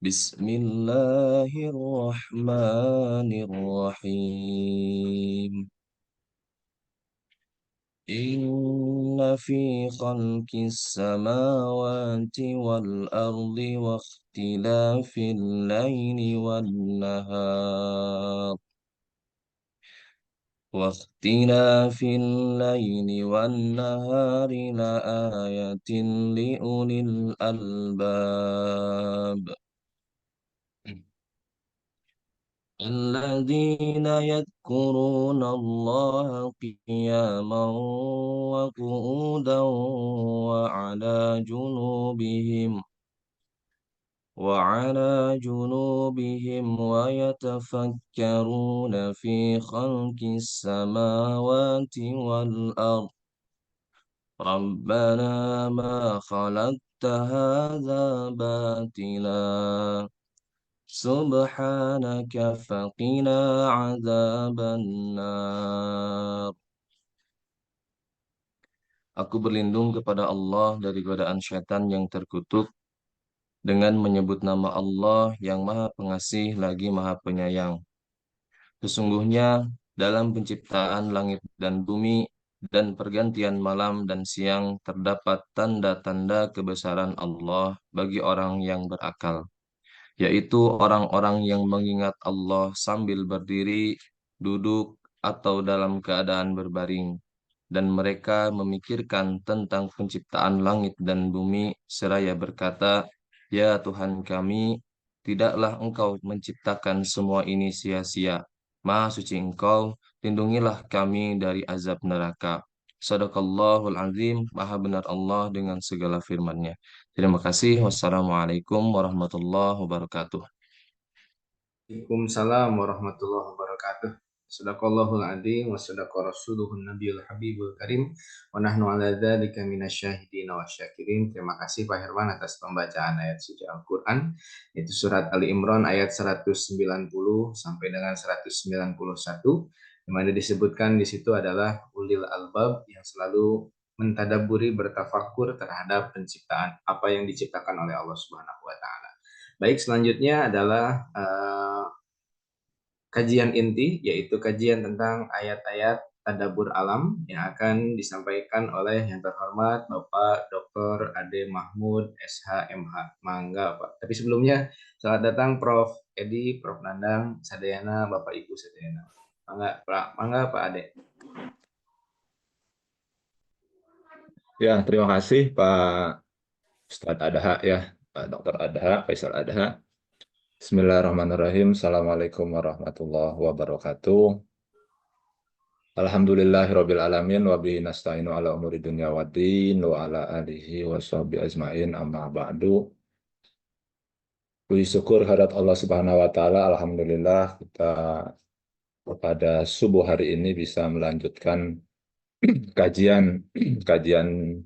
Bismillahirrahmanirrahim. Inna fi khalqis samawati wal ardi wa ikhtilafil laili wan nahar واختلاف الليل والنهار لآية لأولي الألباب الذين يذكرون الله قياما وقعودا وعلى جنوبهم ويتفكرون في خلق السماوات والأرض ربنا ما خلقت هذا باطلا سبحانك فقنا عذاب النار. Aku berlindung kepada Allah dari godaan syaitan yang terkutuk dengan menyebut nama Allah yang Maha Pengasih lagi Maha Penyayang. Sesungguhnya dalam penciptaan langit dan bumi dan pergantian malam dan siang terdapat tanda-tanda kebesaran Allah bagi orang yang berakal, yaitu orang-orang yang mengingat Allah sambil berdiri, duduk, atau dalam keadaan berbaring, dan mereka memikirkan tentang penciptaan langit dan bumi seraya berkata, "Ya Tuhan kami, tidaklah Engkau menciptakan semua ini sia-sia. Maha suci Engkau, lindungilah kami dari azab neraka." Sadaqallahul azim, maha benar Allah dengan segala firman-Nya. Terima kasih. Wassalamualaikum warahmatullahi wabarakatuh. Waalaikumsalam warahmatullahi wabarakatuh. Sadaqallahul adzim wa sadaqa rasuluhun nabiyul habibul karim wa nahnu ala dzalika minasyahidin wa syakirin. Terima kasih Pak Herman atas pembacaan ayat suci Al-Qur'an, yaitu surat Ali Imran ayat 190 sampai dengan 191, di mana disebutkan di situ adalah ulil albab yang selalu mentadaburi, bertafakur terhadap penciptaan apa yang diciptakan oleh Allah Subhanahu wa taala. Baik, selanjutnya adalah kajian inti, yaitu kajian tentang ayat-ayat tadabbur alam yang akan disampaikan oleh yang terhormat Bapak Dr. Ade Mahmud SHMH. Mangga Pak. Tapi sebelumnya selamat datang Prof. Edi, Prof. Nandang, Sadayana, Bapak Ibu Sadayana. Mangga Pak Ade. Ya, terima kasih Pak Ustadz Adha ya, Pak Dr. Adha, Faisal Adha. Bismillahirrahmanirrahim. Assalamualaikum warahmatullahi wabarakatuh. Alhamdulillahirabbil alamin wa bihi nasta'inu ala umuri dunya waddin wa ala alihi wa sahbihi ajmain amma ba'du. Puji syukur kehadirat Allah Subhanahu wa taala, alhamdulillah kita pada subuh hari ini bisa melanjutkan kajian kajian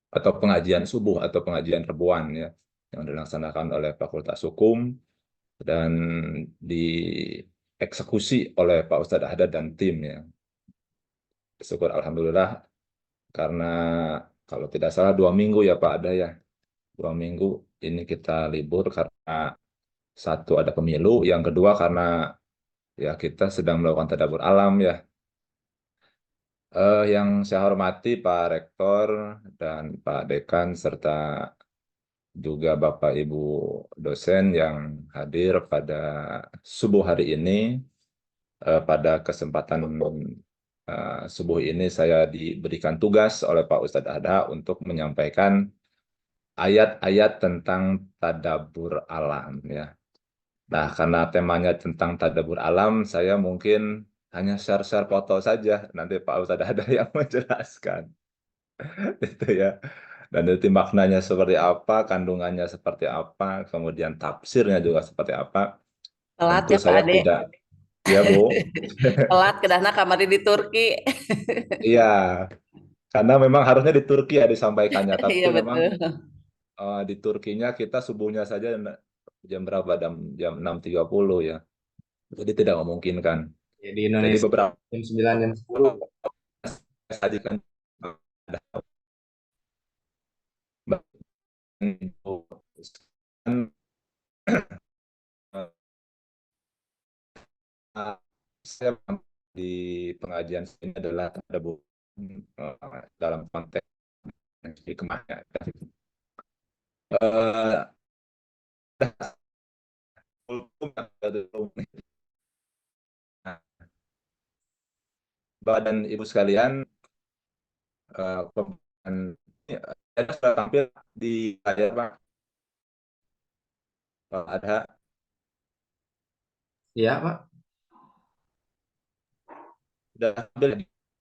atau pengajian subuh atau pengajian rebuan ya yang dilaksanakan oleh Fakultas Hukum dan dieksekusi oleh Pak Ustadz Ahdad dan tim ya. Syukur alhamdulillah karena kalau tidak salah 2 minggu ya Pak ada ya. 2 minggu ini kita libur karena satu ada pemilu, yang kedua karena ya kita sedang melakukan tadabbur alam ya. Yang saya hormati Pak Rektor dan Pak Dekan serta juga Bapak Ibu dosen yang hadir pada subuh hari ini. Pada kesempatan subuh ini saya diberikan tugas oleh Pak Ustadz Adha untuk menyampaikan ayat-ayat tentang tadabbur alam ya. Nah, karena temanya tentang tadabbur alam, saya mungkin hanya share-share foto saja. Nanti Pak Ustadz Adha yang menjelaskan. Itu ya. Dan itu maknanya seperti apa, kandungannya seperti apa, kemudian tafsirnya juga seperti apa. Telat Tentu ya Pak saya Ade. tidak, ya Bu. Telat kedahna kamari di Turki. Iya, karena memang harusnya di Turki ya disampaikannya, tapi Iya memang betul. di Turkinya kita subuhnya saja jam berapa? Jam 6.30 ya. Jadi tidak memungkinkan. Ya, di Jadi Indonesia beberapa jam 9 jam 10. tadi kan saya di pengajian ini adalah tadabbur dalam konteks hikmahnya. Eh, Nah, Bapak dan Ibu sekalian, pembahasan ini sudah tampil di layar, Pak. Ada. Iya, Pak. Sudah tampil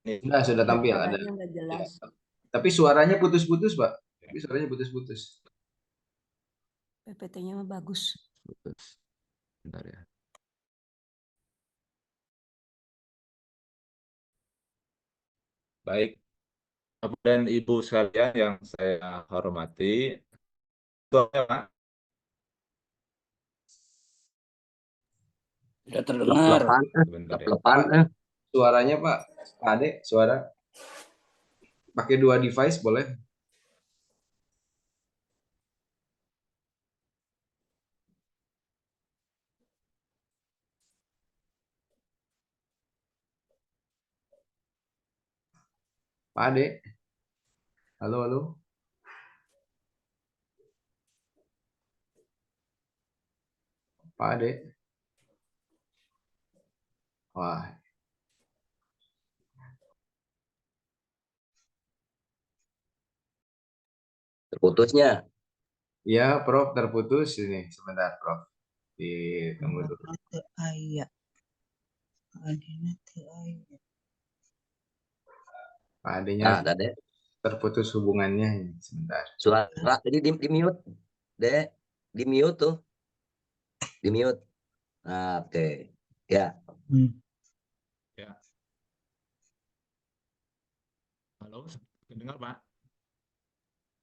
ini. Sudah tampil ada. Suaranya nggak jelas. Ya. Tapi suaranya putus-putus, Pak. Tapi suaranya putus-putus. PPT-nya mah bagus. Bentar ya. Baik, Bapak dan Ibu sekalian yang saya hormati, Pak. Sudah terdengar. Sebentar ya. Pak, suaranya Pak Ade, suara pakai 2 device boleh? Pak Ade. Halo, halo. Pak Ade. Wah, Terputusnya. ya Prof terputus ini. Sebentar Prof. Ditunggu dulu. Pak Adenya Nah, Dek. terputus hubungannya ini. Sebentar. Suara jadi di mute. Dek, di mute tuh. Di mute. Nah, oke. Ya. Ya. Halo, dengar Pak?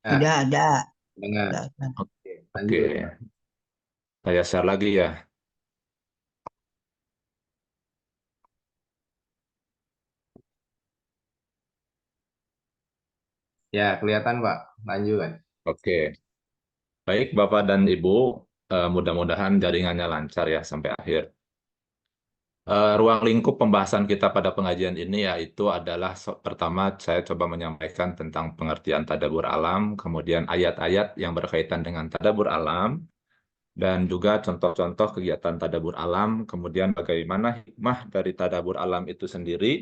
Ya, Ada. dengar. Oke. Lanjut. Saya share lagi ya. Ya, kelihatan Pak. Lanjut. Oke. Baik, Bapak dan Ibu, mudah-mudahan jaringannya lancar ya sampai akhir. Ruang lingkup pembahasan kita pada pengajian ini yaitu adalah pertama saya coba menyampaikan tentang pengertian tadabbur alam, kemudian ayat-ayat yang berkaitan dengan tadabbur alam, dan juga contoh-contoh kegiatan tadabbur alam, kemudian bagaimana hikmah dari tadabbur alam itu sendiri,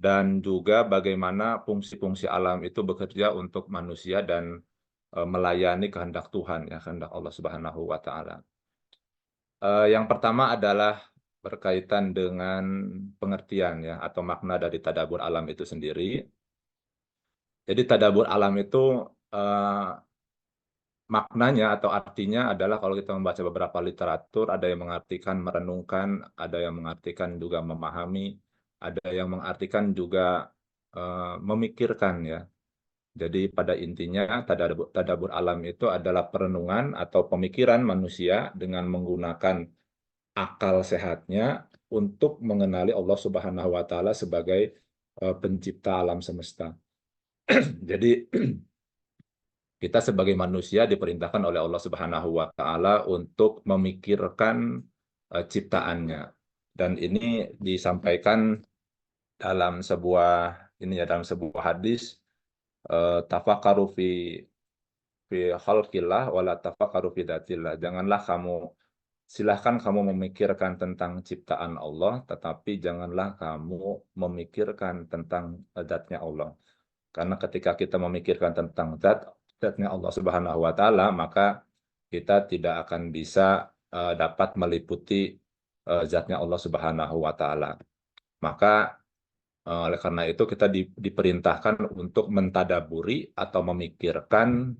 dan juga bagaimana fungsi-fungsi alam itu bekerja untuk manusia dan melayani kehendak Tuhan, ya kehendak Allah Subhanahu wa Ta'ala. Yang pertama adalah berkaitan dengan pengertian ya atau makna dari tadabbur alam itu sendiri. Jadi tadabbur alam itu maknanya atau artinya adalah kalau kita membaca beberapa literatur, ada yang mengartikan merenungkan, ada yang mengartikan juga memahami, ada yang mengartikan juga memikirkan ya. Jadi pada intinya tadabbur alam itu adalah perenungan atau pemikiran manusia dengan menggunakan akal sehatnya untuk mengenali Allah Subhanahu wa Ta'ala sebagai pencipta alam semesta. Jadi kita sebagai manusia diperintahkan oleh Allah Subhanahu wa Ta'ala untuk memikirkan ciptaannya. Dan ini disampaikan dalam dalam sebuah hadis, tafakkaru fi khalqillah wala tafakkaru fi datillah. Silahkan kamu memikirkan tentang ciptaan Allah, tetapi janganlah kamu memikirkan tentang zatnya Allah. Karena ketika kita memikirkan tentang zatnya Allah Subhanahu wa Ta'ala, maka kita tidak akan bisa dapat meliputi zatnya Allah Subhanahu wa Ta'ala. Maka oleh karena itu kita diperintahkan untuk mentadaburi atau memikirkan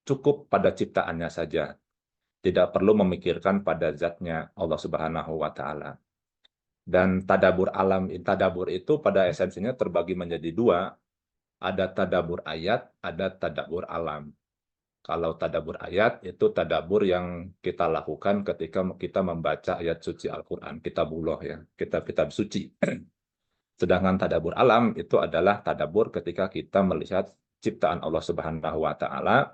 cukup pada ciptaannya saja. Tidak perlu memikirkan pada zatnya Allah Subhanahu wa Ta'ala. Dan tadabbur itu pada esensinya terbagi menjadi 2. Ada tadabbur ayat, ada tadabbur alam. Kalau tadabbur ayat itu tadabbur yang kita lakukan ketika kita membaca ayat suci Al-Qur'an, kitabullah ya, kitab suci. Sedangkan tadabbur alam itu adalah tadabbur ketika kita melihat ciptaan Allah Subhanahu wa Ta'ala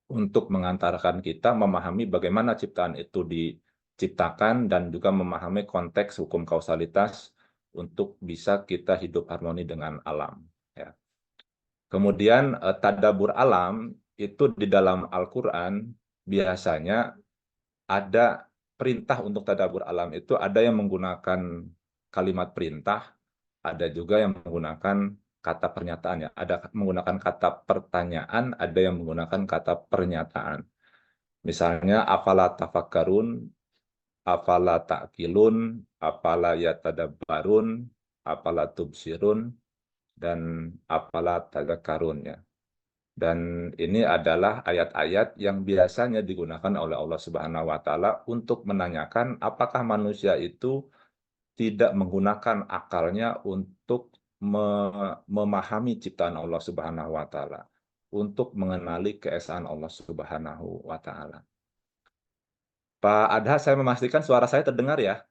untuk mengantarkan kita memahami bagaimana ciptaan itu ciptakan dan juga memahami konteks hukum kausalitas untuk bisa kita hidup harmoni dengan alam. Ya. Kemudian tadabbur alam itu di dalam Al-Quran biasanya ada perintah untuk tadabbur alam itu ada yang menggunakan kalimat perintah, ada juga yang menggunakan kata pernyataan ya. Ada menggunakan kata pertanyaan, ada yang menggunakan kata pernyataan. Misalnya afala tafakkarun, afala ta'qilun, afala yatadabbarun, afala tubsirun, dan afala tadakkarun ya. Dan ini adalah ayat-ayat yang biasanya digunakan oleh Allah Subhanahu wa taala untuk menanyakan apakah manusia itu tidak menggunakan akalnya untuk memahami ciptaan Allah Subhanahu wa taala, untuk mengenali keesaan Allah Subhanahu wa taala. Pak Adha, saya memastikan suara saya terdengar ya?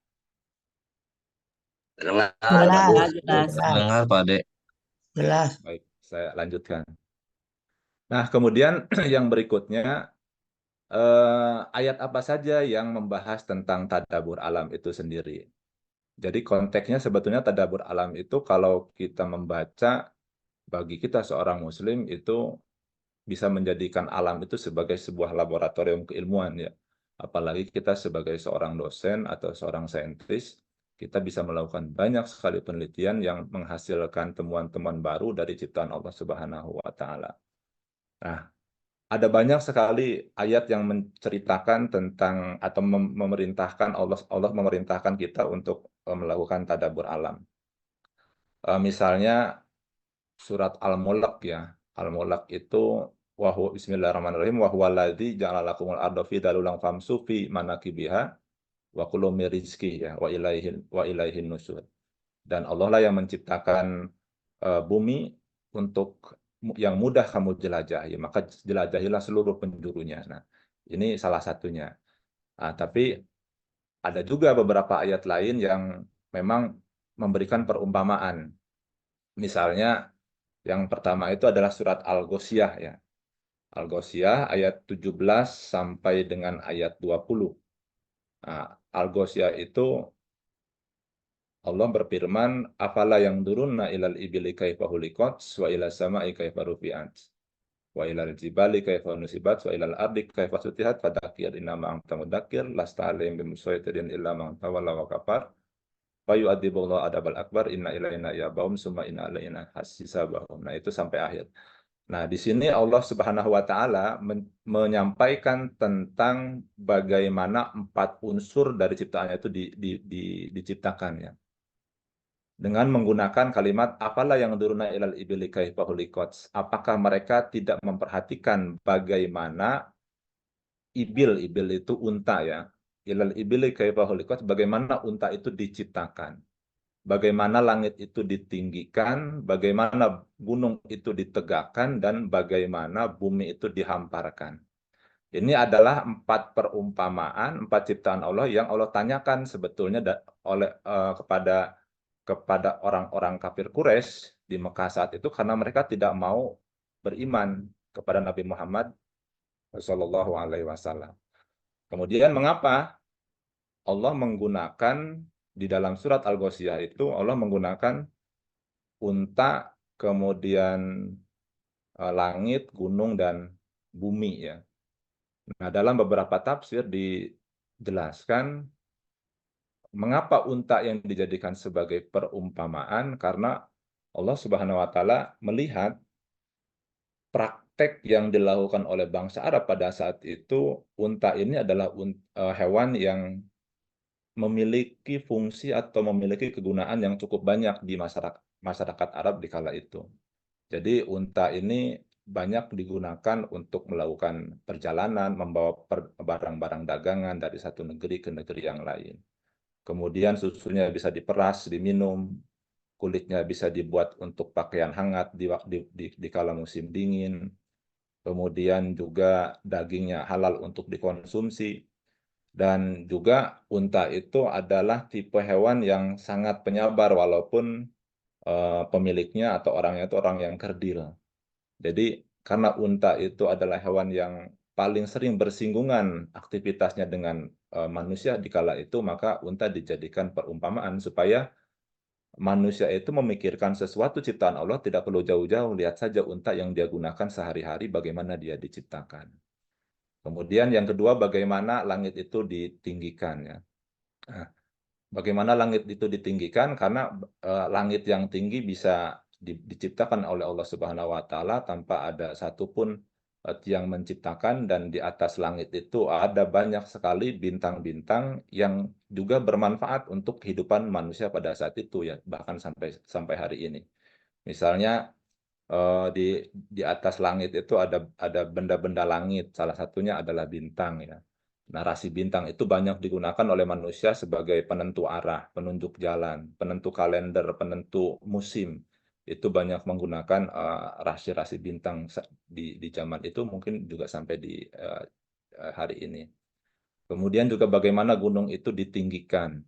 Terdengar Jelas, bagus. Jelas. Dengar Pak Ade. jelas. Baik, saya lanjutkan. Nah, kemudian yang berikutnya, ayat apa saja yang membahas tentang tadabbur alam itu sendiri. Jadi konteksnya sebetulnya tadabbur alam itu kalau kita membaca, bagi kita seorang muslim itu bisa menjadikan alam itu sebagai sebuah laboratorium keilmuan ya. Apalagi kita sebagai seorang dosen atau seorang saintis, kita bisa melakukan banyak sekali penelitian yang menghasilkan temuan-temuan baru dari ciptaan Allah Subhanahu wa taala. Nah, ada banyak sekali ayat yang menceritakan tentang atau memerintahkan Allah memerintahkan kita untuk melakukan tadabbur alam. Misalnya surat Al-Mulk ya. Al-Mulk itu bismillahirrahmanirrahim wa huwallazi ja'ala lakumul arda fidalulan famsu fi manakibiha wa kulu min rizqi ya wa ilaihin nusur. Dan Allah lah yang menciptakan bumi untuk yang mudah kamu jelajahi, maka jelajahilah seluruh penjurunya. Nah, ini salah satunya. Nah, tapi ada juga beberapa ayat lain yang memang memberikan perumpamaan. Misalnya yang pertama itu adalah surat Al-Ghoshiyah ya. Al-Ghoshiyah ayat 17 sampai dengan ayat 20. Nah, Al-Ghoshiyah itu Allah berfirman, afala yang durunna ilal ibili kaifa huliqat wa ila sama'i kaifa rufi'at wa ilal jibali kaifa nusibat wa ilal ardi kaifa sutihat fadzakir innama anta mudzakir lasta alaihim bimusaytirin illa man tawalla wa kafar fa yu'adzibullahu adabal akbar inna ilaina iyabahum summa inna alaina hasisabahum. Nah, itu sampai akhir. Nah, di sini Allah Subhanahu wa taala menyampaikan tentang bagaimana 4 unsur dari ciptaannya itu diciptakan ya. Dengan menggunakan kalimat apalah yang duruna ilal ibili kaifa huliqat. Apakah mereka tidak memperhatikan bagaimana ibil itu unta ya. Ilal ibili kaifa huliqat, bagaimana unta itu diciptakan. Bagaimana langit itu ditinggikan, bagaimana gunung itu ditegakkan, dan bagaimana bumi itu dihamparkan. Ini adalah 4 perumpamaan, 4 ciptaan Allah yang Allah tanyakan sebetulnya kepada orang-orang kafir Quraisy di Mekah saat itu karena mereka tidak mau beriman kepada Nabi Muhammad Shallallahu Alaihi Wasallam. Kemudian mengapa Allah menggunakan di dalam surat Al-Ghoshiyah itu Allah menggunakan unta, kemudian langit, gunung, dan bumi ya. Nah, dalam beberapa tafsir dijelaskan mengapa unta yang dijadikan sebagai perumpamaan, karena Allah Subhanahu wa taala melihat praktek yang dilakukan oleh bangsa Arab pada saat itu, unta ini adalah hewan yang memiliki fungsi atau memiliki kegunaan yang cukup banyak di masyarakat Arab di kala itu. Jadi unta ini banyak digunakan untuk melakukan perjalanan, membawa barang-barang dagangan dari satu negeri ke negeri yang lain. Kemudian susunya bisa diperas, diminum, kulitnya bisa dibuat untuk pakaian hangat di kala musim dingin. Kemudian juga dagingnya halal untuk dikonsumsi. Dan juga unta itu adalah tipe hewan yang sangat penyabar walaupun pemiliknya atau orangnya itu orang yang kerdil. Jadi karena unta itu adalah hewan yang paling sering bersinggungan aktivitasnya dengan manusia di kala itu, maka unta dijadikan perumpamaan supaya manusia itu memikirkan sesuatu ciptaan Allah tidak perlu jauh-jauh, lihat saja unta yang dia gunakan sehari-hari bagaimana dia diciptakan. Kemudian yang kedua, bagaimana langit itu ditinggikan ya. Nah, bagaimana langit itu ditinggikan? Karena langit yang tinggi bisa diciptakan oleh Allah Subhanahu wa taala tanpa ada satupun yang menciptakan, dan di atas langit itu ada banyak sekali bintang-bintang yang juga bermanfaat untuk kehidupan manusia pada saat itu ya, bahkan sampai hari ini. Misalnya di atas langit itu ada benda-benda langit, salah satunya adalah bintang ya. Narasi bintang itu banyak digunakan oleh manusia sebagai penentu arah, penunjuk jalan, penentu kalender, penentu musim. Itu banyak menggunakan rasi-rasi bintang di zaman itu, mungkin juga sampai di hari ini. Kemudian juga bagaimana gunung itu ditinggikan,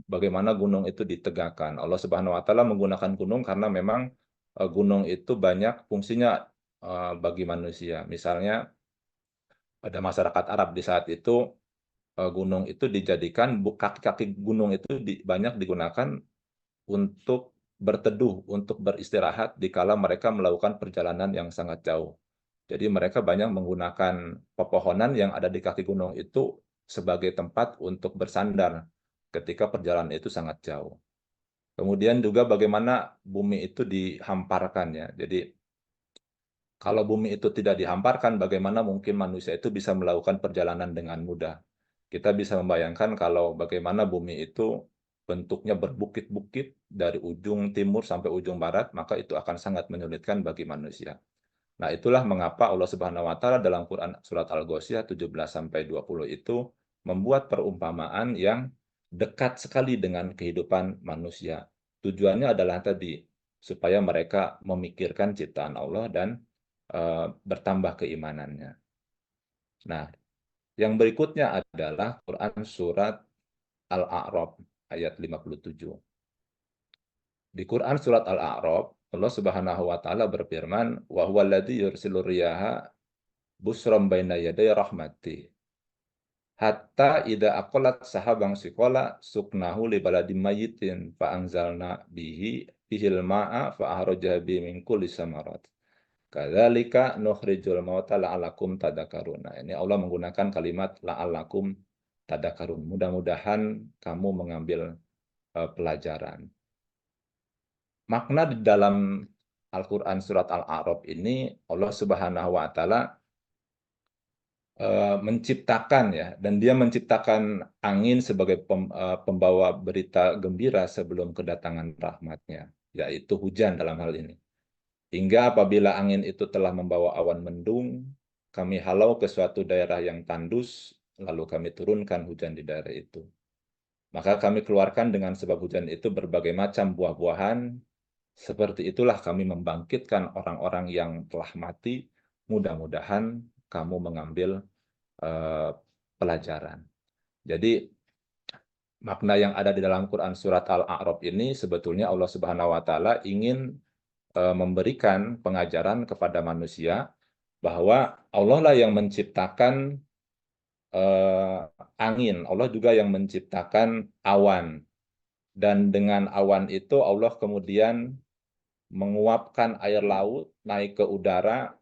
bagaimana gunung itu ditegakkan. Allah Subhanahu wa taala menggunakan gunung karena memang gunung itu banyak fungsinya bagi manusia. Misalnya pada masyarakat Arab di saat itu, gunung itu dijadikan, kaki-kaki gunung itu banyak digunakan untuk berteduh, untuk beristirahat dikala mereka melakukan perjalanan yang sangat jauh. Jadi mereka banyak menggunakan pepohonan yang ada di kaki gunung itu sebagai tempat untuk bersandar ketika perjalanan itu sangat jauh. Kemudian juga bagaimana bumi itu dihamparkan ya. Jadi kalau bumi itu tidak dihamparkan, bagaimana mungkin manusia itu bisa melakukan perjalanan dengan mudah? Kita bisa membayangkan kalau bagaimana bumi itu bentuknya berbukit-bukit dari ujung timur sampai ujung barat, maka itu akan sangat menyulitkan bagi manusia. Nah, itulah mengapa Allah Subhanahu wa taala dalam Quran surat Al-Ghasyiyah 17-20 itu membuat perumpamaan yang dekat sekali dengan kehidupan manusia. Tujuannya adalah tadi supaya mereka memikirkan ciptaan Allah dan bertambah keimanannya. Nah, yang berikutnya adalah Quran surat Al-A'raf ayat 57. Di Quran surat Al-A'raf, Allah Subhanahu wa taala berfirman, "Wa huwal ladzi yursilur riyaha busram baina yaday rahmati. Hatta idza aqallat sahaban siqala suknahu li baladin mayyitin fa anzalna bihi bihil ma'a fa ahraja bi min kulli samarat. Kadzalika nukhrijul mauta la'allakum tadakkarun." Nah, ini Allah menggunakan kalimat la'allakum tadakkarun. Mudah-mudahan kamu mengambil pelajaran. Makna di dalam Al-Quran surat Al-A'raf ini, Allah Subhanahu wa taala menciptakan ya, dan dia menciptakan angin sebagai pembawa berita gembira sebelum kedatangan rahmatnya, yaitu hujan dalam hal ini. Hingga apabila angin itu telah membawa awan mendung, kami halau ke suatu daerah yang tandus, lalu kami turunkan hujan di daerah itu. Maka kami keluarkan dengan sebab hujan itu berbagai macam buah-buahan. Seperti itulah kami membangkitkan orang-orang yang telah mati. Mudah-mudahan kamu mengambil pelajaran. Jadi makna yang ada di dalam Quran surat Al-A'raf ini sebetulnya Allah Subhanahu wa taala ingin memberikan pengajaran kepada manusia bahwa Allah lah yang menciptakan angin, Allah juga yang menciptakan awan. Dan dengan awan itu Allah kemudian menguapkan air laut naik ke udara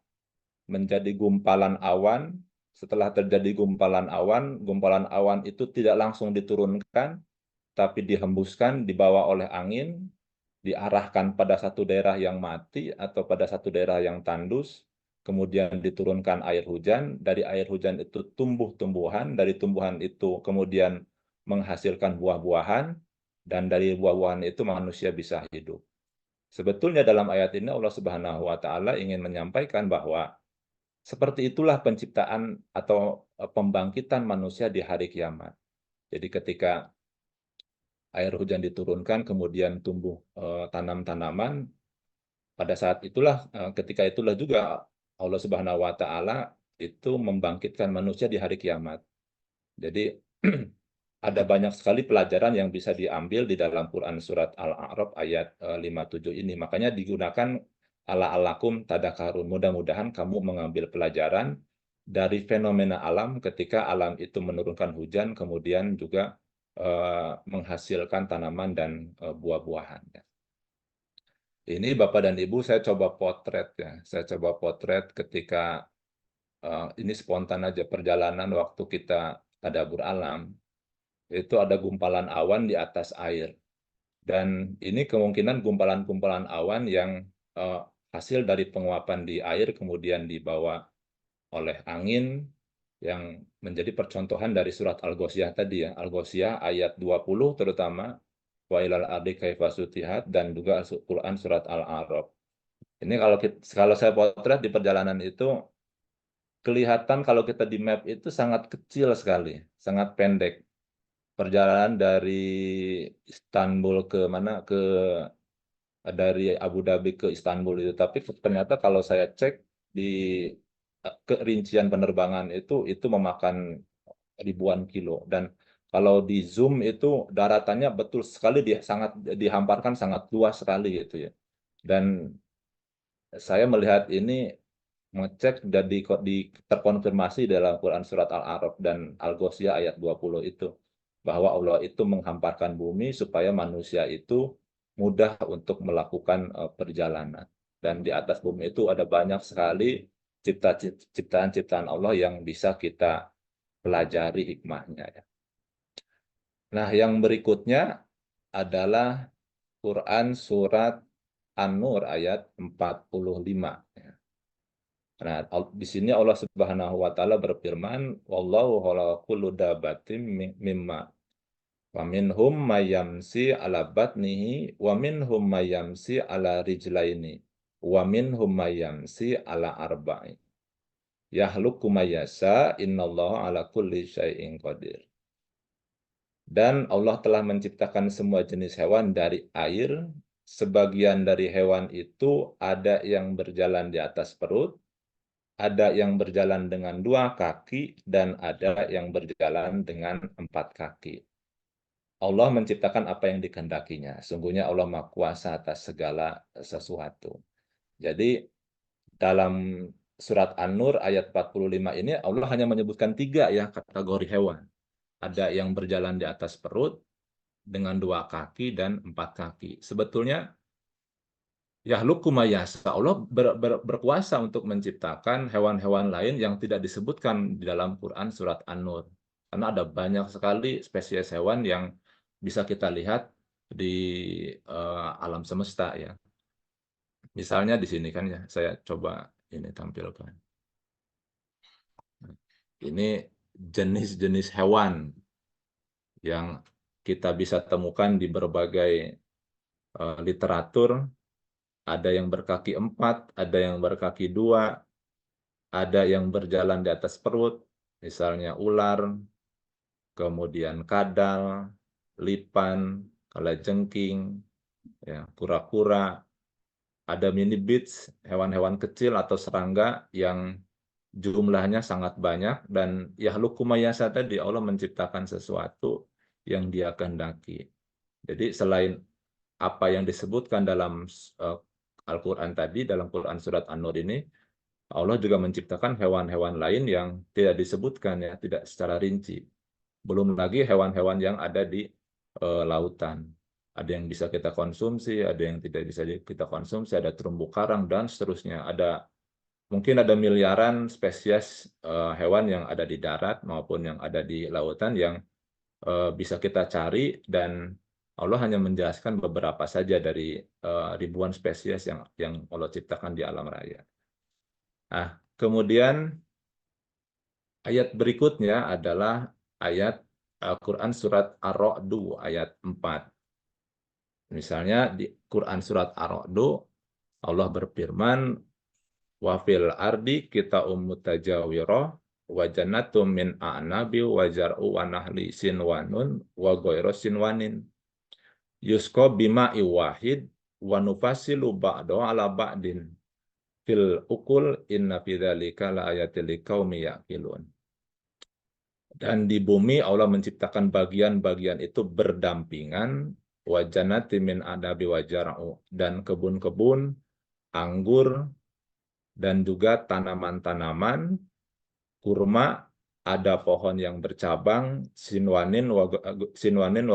menjadi gumpalan awan. Setelah terjadi gumpalan awan itu tidak langsung diturunkan, tapi dihembuskan, dibawa oleh angin, diarahkan pada satu daerah yang mati atau pada satu daerah yang tandus, kemudian diturunkan air hujan, dari air hujan itu tumbuh tumbuhan, dari tumbuhan itu kemudian menghasilkan buah-buahan, dan dari buah-buahan itu manusia bisa hidup. Sebetulnya dalam ayat ini Allah Subhanahu wa taala ingin menyampaikan bahwa seperti itulah penciptaan atau pembangkitan manusia di hari kiamat. Jadi ketika air hujan diturunkan, kemudian tumbuh tanam-tanaman, pada saat itulah, ketika itulah juga Allah Subhanahu wa taala itu membangkitkan manusia di hari kiamat. Jadi ada banyak sekali pelajaran yang bisa diambil di dalam Quran surat Al-A'raf ayat 57 ini. Makanya digunakan la'allakum tadakkarun. Mudah-mudahan kamu mengambil pelajaran dari fenomena alam ketika alam itu menurunkan hujan, kemudian juga menghasilkan tanaman dan buah-buahan. Ini Bapak dan Ibu saya coba potret ya. Saya coba potret ketika ini spontan aja perjalanan waktu kita tadabbur alam. Itu ada gumpalan awan di atas air. Dan ini kemungkinan gumpalan-gumpalan awan yang hasil dari penguapan di air kemudian dibawa oleh angin yang menjadi percontohan dari surat Al-Ghoshiyah tadi ya. Al-Ghoshiyah ayat 20 terutama wa ilal ardi kaifa sutihat dan juga Quran surat Al-A'raf. Ini kalau saya potret di perjalanan itu kelihatan kalau kita di map itu sangat kecil sekali, sangat pendek. Perjalanan dari Istanbul ke mana dari Abu Dhabi ke Istanbul itu, tapi ternyata kalau saya cek di kerincian penerbangan itu memakan ribuan kilo, dan kalau di zoom itu daratannya betul sekali sangat dihamparkan sangat luas sekali gitu ya. Dan saya melihat ini mengecek dan terkonfirmasi dalam Quran surat Al-A'raf dan Al-Ghoshiyah ayat 20 itu bahwa Allah itu menghamparkan bumi supaya manusia itu mudah untuk melakukan perjalanan. Dan di atas bumi itu ada banyak sekali ciptaan-ciptaan Allah yang bisa kita pelajari hikmahnya. Nah, yang berikutnya adalah Quran surat An-Nur ayat 45. Nah, di sini Allah Subhanahu wa taala berfirman, "Wallahu khalaqa kullu dabbatin mimma wa minhum mayyamsi ala batnihi wa minhum mayyamsi ala rijlaini wa minhum mayyamsi ala arba'i. Yakhluqu ma yasha, innallaha ala kulli syai'in qadir." Dan Allah telah menciptakan semua jenis hewan dari air. Sebagian dari hewan itu ada yang berjalan di atas perut, ada yang berjalan dengan 2 kaki, dan ada yang berjalan dengan 4 kaki. Allah menciptakan apa yang dikehendakinya. Sungguhnya Allah Maha Kuasa atas segala sesuatu. Jadi dalam surat An-Nur ayat 45 ini Allah hanya menyebutkan 3 ya kategori hewan. Ada yang berjalan di atas perut dengan 2 kaki dan 4 kaki. Sebetulnya Yakhluqu ma yasha, Allah berkuasa untuk menciptakan hewan-hewan lain yang tidak disebutkan di dalam Quran surat An-Nur. Karena ada banyak sekali spesies hewan yang bisa kita lihat di alam semesta ya. Misalnya di sini kan ya, saya coba ini tampilkan. Ini jenis-jenis hewan yang kita bisa temukan di berbagai literatur. Ada yang berkaki 4, ada yang berkaki 2, ada yang berjalan di atas perut, misalnya ular, kemudian kadal, lipan, kalajengking, ya, kura-kura, ada mini bits, hewan-hewan kecil atau serangga yang jumlahnya sangat banyak, dan yakhluqu ma yasha tadi Allah menciptakan sesuatu yang Dia kehendaki. Jadi selain apa yang disebutkan dalam Al-Quran tadi, dalam Quran surat An-Nur ini, Allah juga menciptakan hewan-hewan lain yang tidak disebutkan ya, tidak secara rinci. Belum lagi hewan-hewan yang ada di lautan. Ada yang bisa kita konsumsi, ada yang tidak bisa kita konsumsi, ada terumbu karang dan seterusnya. Mungkin ada miliaran spesies hewan yang ada di darat maupun yang ada di lautan yang bisa kita cari, dan Allah hanya menjelaskan beberapa saja dari ribuan spesies yang Allah ciptakan di alam raya. Nah, kemudian ayat berikutnya adalah ayat Al-Quran surat Ar-Ra'du ayat 4. Misalnya di Quran surat Ar-Ra'du Allah berfirman, "Wa fil ardi qita'um mutajawirah wa jannatum min a'nabi wa zar'u wa nahli sinwanun wa ghairu sinwanin. Yusko bima iwahid wa nufasilu ba'do ala ba'din fil ukul inna fidzalika la ayatil liqaumi yaqilun." Dan di bumi Allah menciptakan bagian-bagian itu berdampingan, wa jannati min adabi wa jar'u, dan kebun-kebun anggur dan juga tanaman-tanaman kurma, ada pohon yang bercabang, sinwanin wa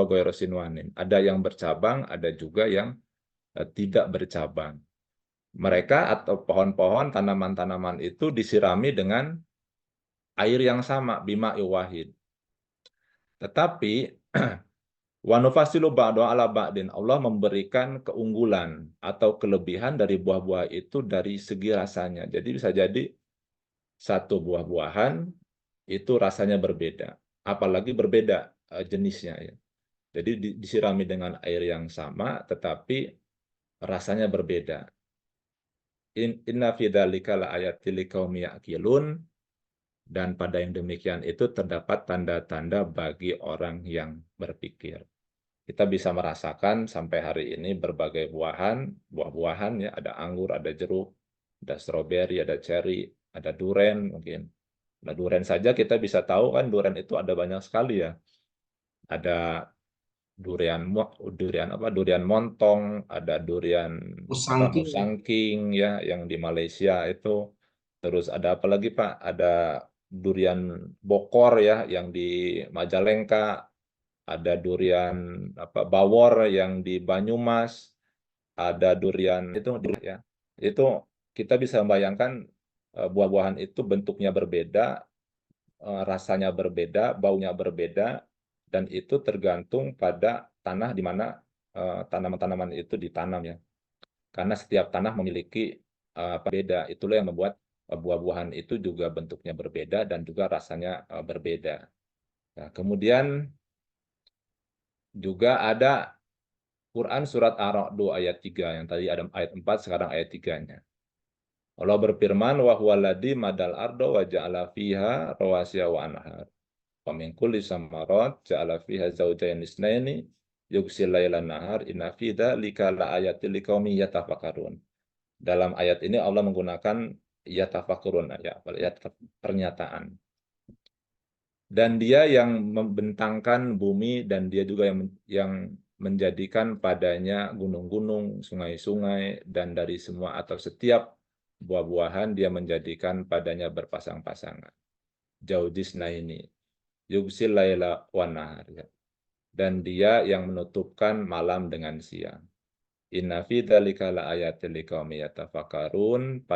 ghairu sinwanin. Ada yang bercabang, ada juga yang tidak bercabang. Mereka atau pohon-pohon, tanaman-tanaman itu disirami dengan air yang sama, bima'i wahid. Tetapi wa nufasilu ba'du ala ba'din, Allah memberikan keunggulan atau kelebihan dari buah-buah itu dari segi rasanya. Jadi bisa jadi satu buah-buahan itu rasanya berbeda, apalagi berbeda jenisnya ya. Jadi disirami dengan air yang sama, tetapi rasanya berbeda. Inna fi dzalika laayatil liqaumi ya'qilun, dan pada yang demikian itu terdapat tanda-tanda bagi orang yang berpikir. Kita bisa merasakan sampai hari ini berbagai buah-buahan ya, ada anggur, ada jeruk, ada stroberi, ada cherry, ada duren mungkin. Nah, duren saja kita bisa tahu kan duren itu ada banyak sekali ya. Ada durian montong, ada durian Musangking. musangking ya yang di Malaysia itu. Terus ada apa lagi Pak? Ada durian bokor ya yang di Majalengka, ada durian bawor yang di Banyumas, ada durian itu ya. Itu kita bisa membayangkan buah-buahan itu bentuknya berbeda, rasanya berbeda, baunya berbeda, dan itu tergantung pada tanah di mana tanaman-tanaman itu ditanam ya. Karena setiap tanah memiliki beda. Itulah yang membuat buah-buahan itu juga bentuknya berbeda dan juga rasanya berbeda. Nah, kemudian juga ada Quran surat Ar-Ra'd ayat 3, yang tadi ada ayat 4, sekarang ayat 3-nya. Allah berfirman, wa huwallazi madal arda wa ja'ala fiha rawasiya wa anhar. Wa min kulli samarat ja'ala fiha zawjayn itsnaini yughsil laila nahar inna fi dzalika laayatil liqaumin yatafakkarun. Dalam ayat ini Allah menggunakan yatafakkurun ya, pernyataan. Dan dia yang membentangkan bumi, dan dia juga yang menjadikan padanya gunung-gunung, sungai-sungai, dan dari semua atau setiap buah-buahan dia menjadikan padanya berpasang-pasangan. Jaudisna ini, yugsil laila wan nahar. Dan dia yang menutupkan malam dengan siang. Inna fi dzalika laayatil liqaumin yatafakkarun,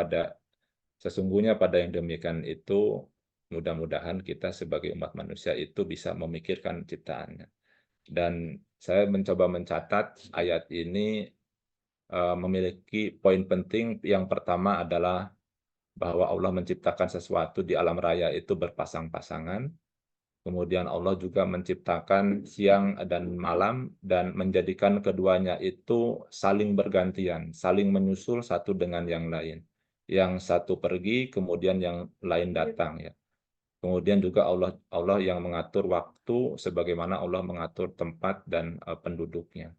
sesungguhnya pada yang demikian itu mudah-mudahan kita sebagai umat manusia itu bisa memikirkan ciptaannya. Dan saya mencoba mencatat ayat ini memiliki poin penting. Yang pertama adalah bahwa Allah menciptakan sesuatu di alam raya itu berpasang-pasangan. Kemudian Allah juga menciptakan siang dan malam dan menjadikan keduanya itu saling bergantian, saling menyusul satu dengan yang lain. Yang satu pergi, kemudian yang lain datang ya. Kemudian juga Allah yang mengatur waktu sebagaimana Allah mengatur tempat dan penduduknya.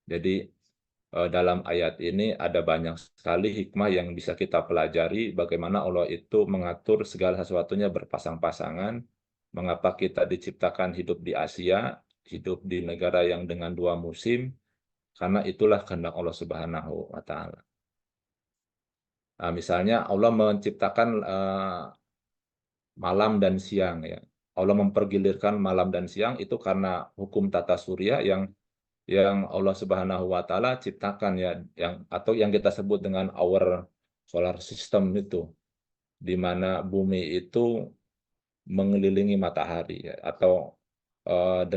Jadi dalam ayat ini ada banyak sekali hikmah yang bisa kita pelajari, bagaimana Allah itu mengatur segala sesuatunya berpasang-pasangan, mengapa kita diciptakan hidup di Asia, hidup di negara yang dengan 2 musim, karena itulah kehendak Allah Subhanahu wa Ta'ala. Nah, misalnya Allah menciptakan malam dan siang ya. Allah mempergilirkan malam dan siang itu karena hukum tata surya yang Allah Subhanahu wa Ta'ala ciptakan ya, yang kita sebut dengan our solar system itu, di mana bumi itu mengelilingi matahari ya, atau 8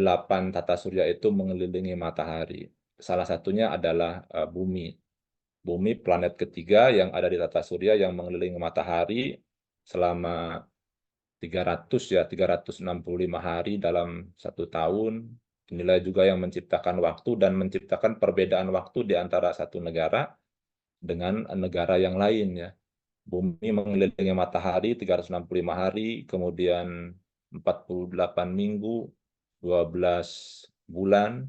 tata surya itu mengelilingi matahari. Salah satunya adalah bumi. Bumi planet ketiga yang ada di tata surya yang mengelilingi matahari selama 365 hari dalam 1 tahun. Inilah juga yang menciptakan waktu dan menciptakan perbedaan waktu di antara satu negara dengan negara yang lain ya. Bumi mengelilingi matahari 365 hari, kemudian 48 minggu, 12 bulan,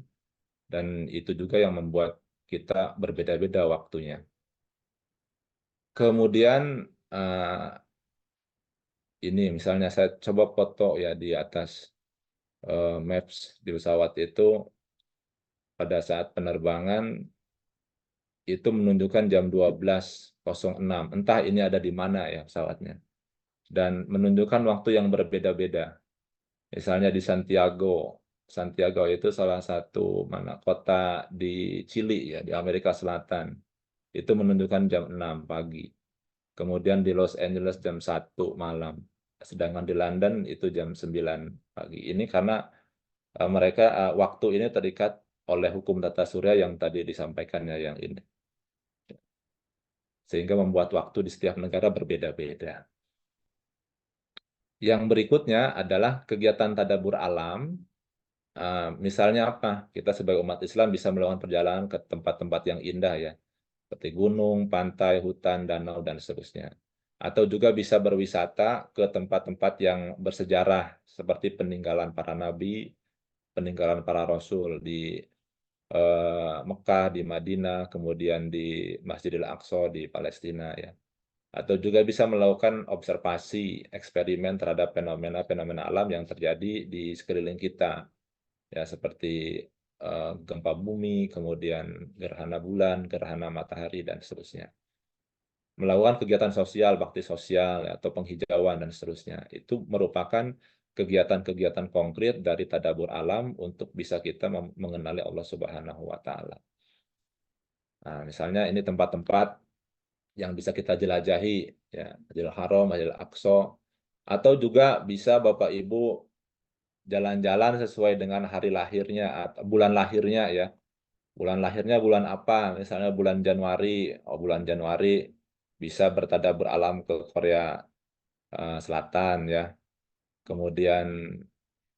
dan itu juga yang membuat kita berbeda-beda waktunya. Kemudian ini misalnya saya coba foto ya di atas maps di pesawat itu pada saat penerbangan itu menunjukkan jam 12.06. Entah ini ada di mana ya pesawatnya. dan menunjukkan waktu yang berbeda-beda. Misalnya di Santiago. Santiago itu salah satu kota di Chili ya, di Amerika Selatan. Itu menunjukkan jam 6 pagi. Kemudian di Los Angeles jam 1 malam. Sedangkan di London itu jam 9 pagi. Ini karena mereka waktu ini terikat oleh hukum tata surya yang tadi disampaikannya yang ini. Sehingga membuat waktu di setiap negara berbeda-beda. Yang berikutnya adalah kegiatan tadabbur alam. Misalnya apa? Kita sebagai umat Islam bisa melakukan perjalanan ke tempat-tempat yang indah ya, seperti gunung, pantai, hutan, danau, dan seterusnya. Atau juga bisa berwisata ke tempat-tempat yang bersejarah, seperti peninggalan para nabi, peninggalan para rasul di Mekah, di Madinah, kemudian di Masjidil Aqsa di Palestina ya. Atau juga bisa melakukan observasi, eksperimen terhadap fenomena-fenomena alam yang terjadi di sekeliling kita. Ya, seperti gempa bumi, kemudian gerhana bulan, gerhana matahari, dan seterusnya. Melakukan kegiatan sosial, bakti sosial, atau penghijauan, dan seterusnya. Itu merupakan kegiatan-kegiatan konkret dari tadabbur alam untuk bisa kita mengenali Allah Subhanahu wa Ta'ala. Nah, misalnya ini tempat-tempat yang bisa kita jelajahi, ya, Masjidil Haram, Masjidil Aqsa, atau juga bisa Bapak Ibu jalan-jalan sesuai dengan hari lahirnya atau bulan lahirnya ya. Bulan lahirnya bulan apa? Misalnya bulan Januari. Oh, bulan Januari bisa bertadabbur alam ke Korea Selatan ya. Kemudian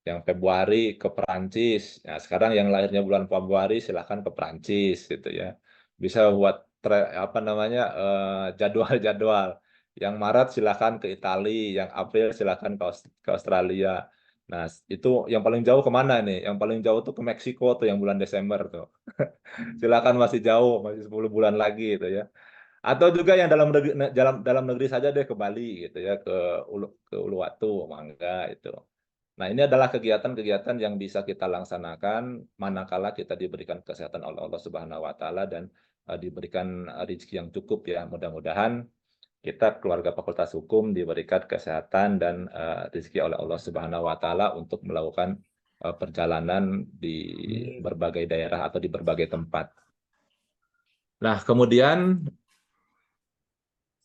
yang Februari ke Perancis. Nah, sekarang yang lahirnya bulan Februari silahkan ke Perancis gitu ya. Bisa buat jadwal-jadwal. Yang Maret silahkan ke Italia, yang April silahkan ke Australia. Nah, itu yang paling jauh kemana nih? Yang paling jauh tuh ke Meksiko tuh yang bulan Desember tuh. Silakan masih jauh, masih 10 bulan lagi gitu ya. Atau juga yang dalam negeri saja deh ke Bali gitu ya, ke Uluwatu, Mangga itu. Nah, ini adalah kegiatan-kegiatan yang bisa kita laksanakan manakala kita diberikan kesehatan oleh Allah Subhanahu wa Ta'ala dan diberikan rezeki yang cukup ya. Mudah-mudahan kita keluarga Fakultas Hukum diberikan kesehatan dan rezeki oleh Allah Subhanahu wa Ta'ala untuk melakukan perjalanan di berbagai daerah atau di berbagai tempat. Nah, kemudian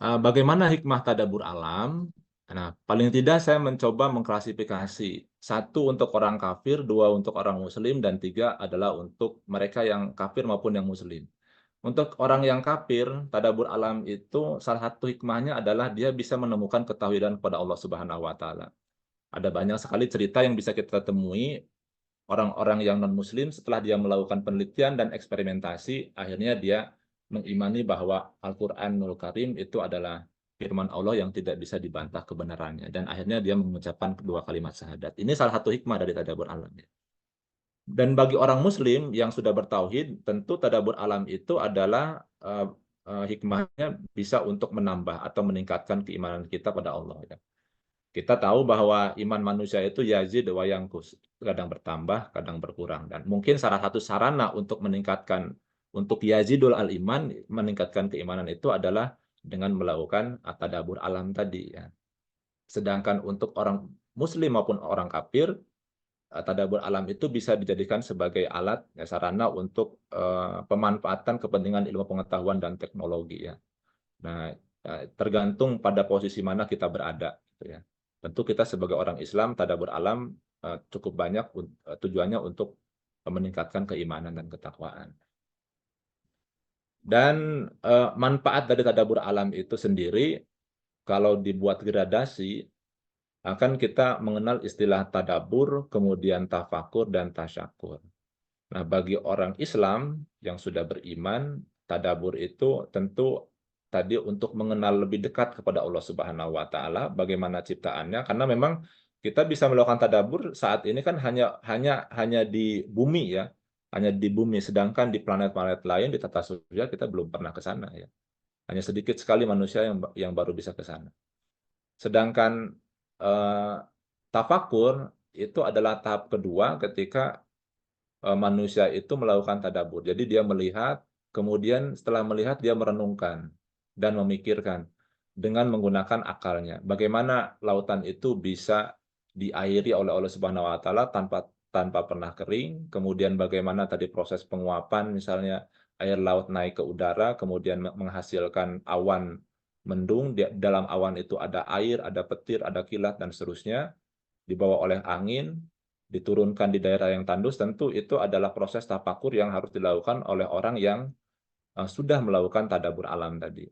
bagaimana hikmah tadabbur alam? Nah, paling tidak saya mencoba mengklasifikasi. 1 untuk orang kafir, 2 untuk orang muslim, dan 3 adalah untuk mereka yang kafir maupun yang muslim. Untuk orang yang kafir, tadabbur alam itu salah satu hikmahnya adalah dia bisa menemukan ketahuan kepada Allah Subhanahu wa Ta'ala. Ada banyak sekali cerita yang bisa kita temui orang-orang yang non-muslim setelah dia melakukan penelitian dan eksperimentasi, akhirnya dia mengimani bahwa Al-Qur'anul Karim itu adalah firman Allah yang tidak bisa dibantah kebenarannya, dan akhirnya dia mengucapkan kedua kalimat syahadat. Ini salah satu hikmah dari tadabbur alam. Dan bagi orang muslim yang sudah bertauhid, tentu tadabbur alam itu adalah hikmahnya bisa untuk menambah atau meningkatkan keimanan kita pada Allah. Kita tahu bahwa iman manusia itu yazid wa yanqus, kadang bertambah, kadang berkurang. Dan mungkin salah satu sarana untuk meningkatkan, untuk yazidul al-iman, meningkatkan keimanan itu adalah dengan melakukan tadabbur alam tadi. Ya. Sedangkan untuk orang muslim maupun orang kafir, tadabbur alam itu bisa dijadikan sebagai alat, ya, sarana untuk pemanfaatan kepentingan ilmu pengetahuan dan teknologi. Ya. Nah, tergantung pada posisi mana kita berada. Gitu ya. Tentu kita sebagai orang Islam, tadabbur alam cukup banyak tujuannya untuk meningkatkan keimanan dan ketakwaan. Dan manfaat dari tadabbur alam itu sendiri, kalau dibuat gradasi, akan kita mengenal istilah tadabbur, kemudian tafakur, dan tasyakur. Nah, bagi orang Islam yang sudah beriman, tadabbur itu tentu tadi untuk mengenal lebih dekat kepada Allah Subhanahu wa Ta'ala, bagaimana ciptaannya, karena memang kita bisa melakukan tadabbur saat ini kan hanya di bumi ya, hanya di bumi, sedangkan di planet-planet lain di tata surya kita belum pernah ke sana ya. Hanya sedikit sekali manusia yang baru bisa ke sana. Sedangkan tafakur itu adalah tahap kedua ketika manusia itu melakukan tadabbur. Jadi dia melihat, kemudian setelah melihat dia merenungkan dan memikirkan dengan menggunakan akalnya. Bagaimana lautan itu bisa diairi oleh Allah Subhanahu wa taala tanpa pernah kering, kemudian bagaimana tadi proses penguapan, misalnya air laut naik ke udara, kemudian menghasilkan awan mendung, dalam awan itu ada air, ada petir, ada kilat, dan seterusnya, dibawa oleh angin, diturunkan di daerah yang tandus. Tentu itu adalah proses tafakur yang harus dilakukan oleh orang yang sudah melakukan tadabbur alam tadi.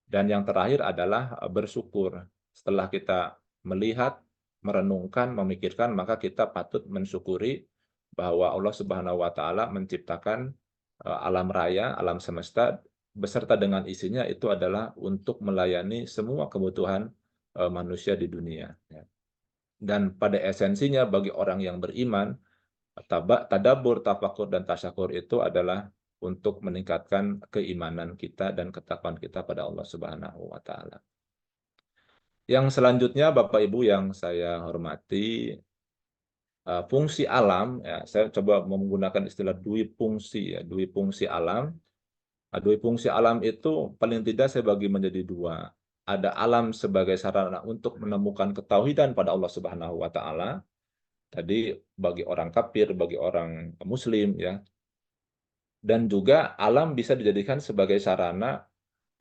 Dan yang terakhir adalah bersyukur. Setelah kita melihat, merenungkan, memikirkan, maka kita patut mensyukuri bahwa Allah Subhanahu wa taala menciptakan alam raya, alam semesta beserta dengan isinya itu adalah untuk melayani semua kebutuhan manusia di dunia. Dan pada esensinya bagi orang yang beriman, tadabbur, tafakur, dan tasyakur itu adalah untuk meningkatkan keimanan kita dan ketakwaan kita pada Allah Subhanahu wa taala. Yang selanjutnya Bapak Ibu yang saya hormati, fungsi alam ya, saya coba menggunakan istilah dwi fungsi ya, dwi fungsi alam. Dwi fungsi alam itu paling tidak saya bagi menjadi dua. Ada alam sebagai sarana untuk menemukan ketauhidan pada Allah Subhanahu wa taala. Tadi bagi orang kafir, bagi orang muslim ya. Dan juga alam bisa dijadikan sebagai sarana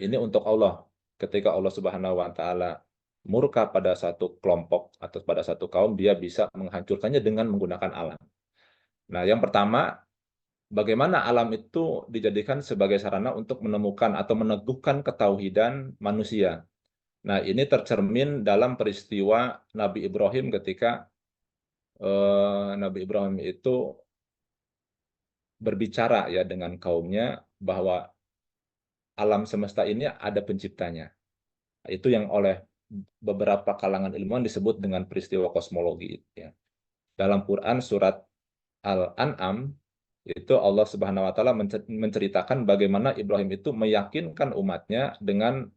ini untuk Allah. Ketika Allah Subhanahu wa taala murka pada satu kelompok atau pada satu kaum, dia bisa menghancurkannya dengan menggunakan alam. Nah, yang pertama, bagaimana alam itu dijadikan sebagai sarana untuk menemukan atau meneguhkan ketauhidan manusia. Nah, ini tercermin dalam peristiwa Nabi Ibrahim ketika Nabi Ibrahim itu berbicara ya dengan kaumnya bahwa alam semesta ini ada penciptanya. Itu yang oleh beberapa kalangan ilmuwan disebut dengan peristiwa kosmologi. Ya. Dalam Quran surat Al-An'am itu Allah Subhanahu wa taala menceritakan bagaimana Ibrahim itu meyakinkan umatnya dengan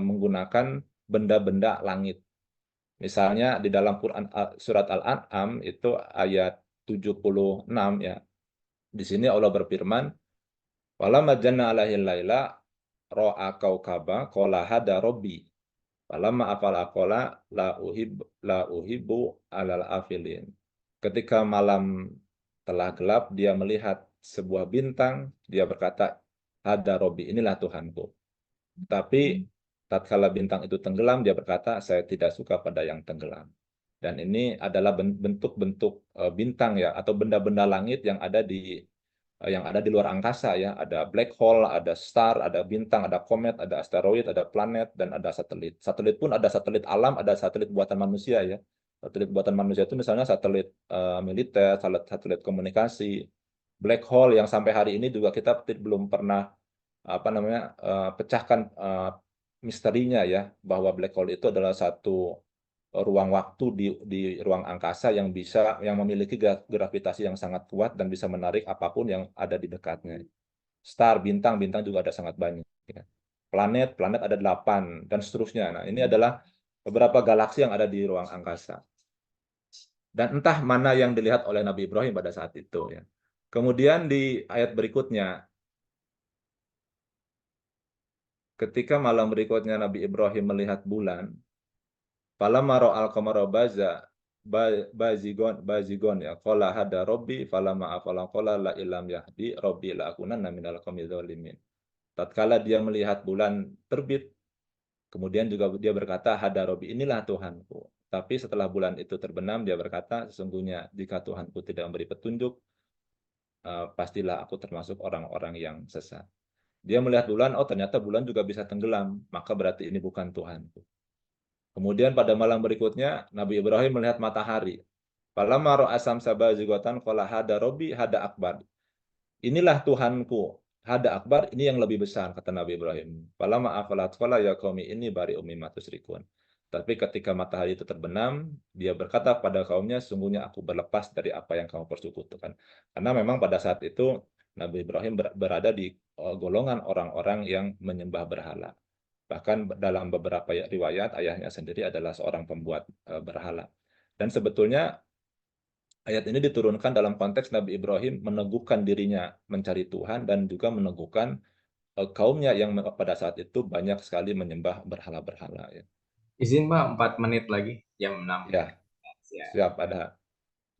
menggunakan benda-benda langit. Misalnya di dalam Quran surat Al-An'am itu ayat 76 ya. Di sini Allah berfirman, "Walamma janna 'alaihil laila ra'a kaukaba qala hada rabbi. Falamma afala qala la uhibbu alal afilin." Ketika malam telah gelap, dia melihat sebuah bintang, dia berkata, "Hada Robbi, inilah Tuhanku." Tapi tatkala bintang itu tenggelam, dia berkata, "Saya tidak suka pada yang tenggelam." Dan ini adalah bentuk-bentuk bintang ya, atau benda-benda langit yang ada di luar angkasa ya. Ada black hole, ada star, ada bintang, ada komet, ada asteroid, ada planet, dan ada satelit. Satelit pun ada satelit alam, ada satelit buatan manusia ya. Satelit buatan manusia itu misalnya satelit militer, satelit komunikasi, black hole yang sampai hari ini juga kita belum pernah pecahkan misterinya ya, bahwa black hole itu adalah satu ruang waktu di ruang angkasa yang memiliki gravitasi yang sangat kuat dan bisa menarik apapun yang ada di dekatnya. Star, bintang juga ada sangat banyak. Ya. Planet ada 8 dan seterusnya. Nah, ini adalah beberapa galaksi yang ada di ruang angkasa. Dan entah mana yang dilihat oleh Nabi Ibrahim pada saat itu. Ya. Kemudian di ayat berikutnya, ketika malam berikutnya Nabi Ibrahim melihat bulan, falamma ra'al qamara bazigon ya qala hada rabbi falamma afala qala la ilam yahdi rabbi la akunanna minal qaumidz zalimin. Tatkala dia melihat bulan terbit, kemudian juga dia berkata, hada rabbi, inilah Tuhanku. Tapi setelah bulan itu terbenam, dia berkata, sesungguhnya jika Tuhanku tidak memberi petunjuk, pastilah aku termasuk orang-orang yang sesat. Dia melihat bulan, oh ternyata bulan juga bisa tenggelam, maka berarti ini bukan Tuhanku. Kemudian pada malam berikutnya, Nabi Ibrahim melihat matahari. Falamma ra'a samsa bazigatan qala hada rabbi hada akbar. Inilah Tuhanku. Hada akbar, ini yang lebih besar, kata Nabi Ibrahim. Falamma afalat qala ya qaumi inni bari'um mimma tusyrikun. Tapi ketika matahari itu terbenam, dia berkata pada kaumnya, sungguhnya aku berlepas dari apa yang kamu persekutukan. Karena memang pada saat itu Nabi Ibrahim berada di golongan orang-orang yang menyembah berhala. Bahkan dalam beberapa riwayat, ayahnya sendiri adalah seorang pembuat berhala. Dan sebetulnya ayat ini diturunkan dalam konteks Nabi Ibrahim meneguhkan dirinya mencari Tuhan dan juga meneguhkan kaumnya yang pada saat itu banyak sekali menyembah berhala-berhala ya. Izin Pak, 4 menit lagi, jam 6. Ya, Ya. siap ada.